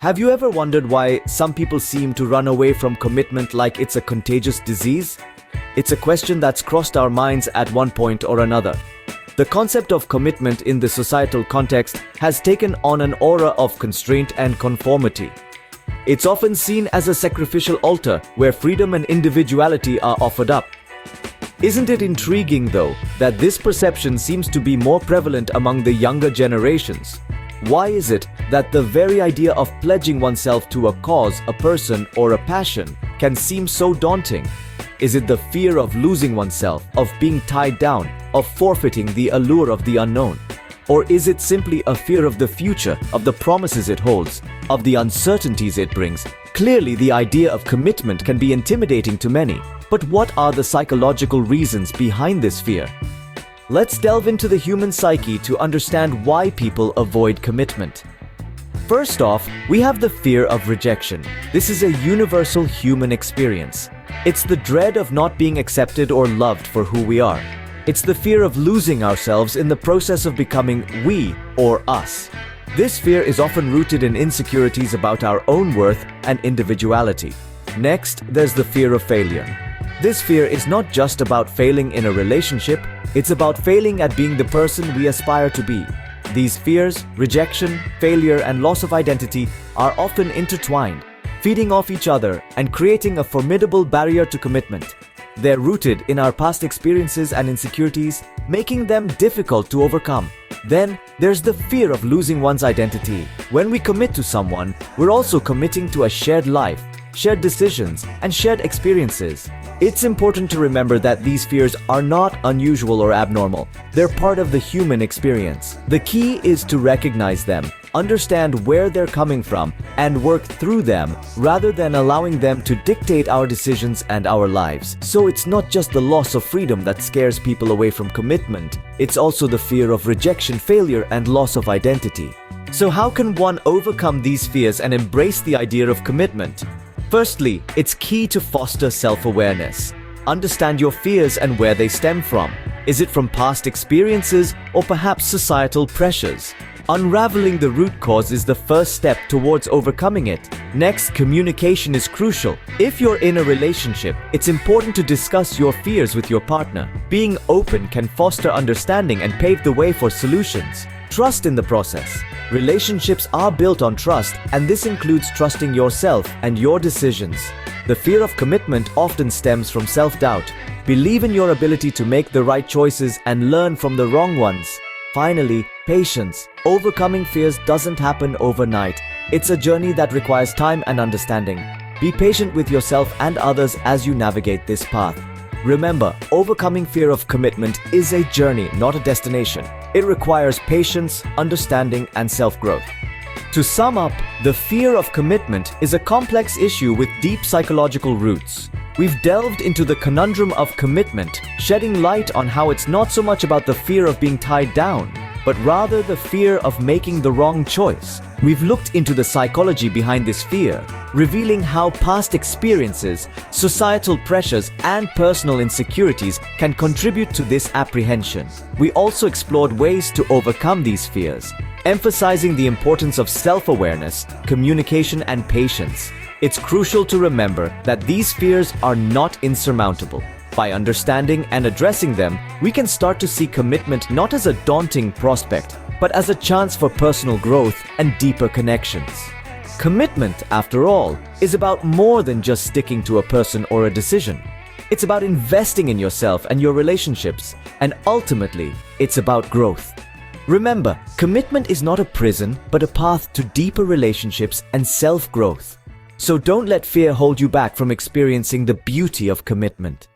Have you ever wondered why some people seem to run away from commitment like it's a contagious disease? It's a question that's crossed our minds at one point or another. The concept of commitment in the societal context has taken on an aura of constraint and conformity. It's often seen as a sacrificial altar where freedom and individuality are offered up. Isn't it intriguing, though, that this perception seems to be more prevalent among the younger generations? Why is it that the very idea of pledging oneself to a cause, a person, or a passion can seem so daunting? Is it the fear of losing oneself, of being tied down, of forfeiting the allure of the unknown? Or is it simply a fear of the future, of the promises it holds, of the uncertainties it brings? Clearly, the idea of commitment can be intimidating to many. But what are the psychological reasons behind this fear? Let's delve into the human psyche to understand why people avoid commitment. First off, we have the fear of rejection. This is a universal human experience. It's the dread of not being accepted or loved for who we are. It's the fear of losing ourselves in the process of becoming we or us. This fear is often rooted in insecurities about our own worth and individuality. Next, there's the fear of failure. This fear is not just about failing in a relationship, it's about failing at being the person we aspire to be. These fears, rejection, failure, and loss of identity are often intertwined, feeding off each other and creating a formidable barrier to commitment. They're rooted in our past experiences and insecurities, making them difficult to overcome. Then, there's the fear of losing one's identity. When we commit to someone, we're also committing to a shared life, shared decisions, and shared experiences. It's important to remember that these fears are not unusual or abnormal. They're part of the human experience. The key is to recognize them, understand where they're coming from, and work through them rather than allowing them to dictate our decisions and our lives. So it's not just the loss of freedom that scares people away from commitment, it's also the fear of rejection, failure, and loss of identity. So how can one overcome these fears and embrace the idea of commitment? Firstly, it's key to foster self-awareness. Understand your fears and where they stem from. Is it from past experiences or perhaps societal pressures? Unraveling the root cause is the first step towards overcoming it. Next, communication is crucial. If you're in a relationship, it's important to discuss your fears with your partner. Being open can foster understanding and pave the way for solutions. Trust in the process. Relationships are built on trust, and this includes trusting yourself and your decisions. The fear of commitment often stems from self-doubt. Believe in your ability to make the right choices and learn from the wrong ones. Finally, patience. Overcoming fears doesn't happen overnight. It's a journey that requires time and understanding. Be patient with yourself and others as you navigate this path. Remember, overcoming fear of commitment is a journey, not a destination. It requires patience, understanding, and self-growth. To sum up, the fear of commitment is a complex issue with deep psychological roots. We've delved into the conundrum of commitment, shedding light on how it's not so much about the fear of being tied down, but rather the fear of making the wrong choice. We've looked into the psychology behind this fear, revealing how past experiences, societal pressures, and personal insecurities can contribute to this apprehension. We also explored ways to overcome these fears, emphasizing the importance of self-awareness, communication, and patience. It's crucial to remember that these fears are not insurmountable. By understanding and addressing them, we can start to see commitment not as a daunting prospect, but as a chance for personal growth and deeper connections. Commitment, after all, is about more than just sticking to a person or a decision. It's about investing in yourself and your relationships, and ultimately, it's about growth. Remember, commitment is not a prison, but a path to deeper relationships and self-growth. So don't let fear hold you back from experiencing the beauty of commitment.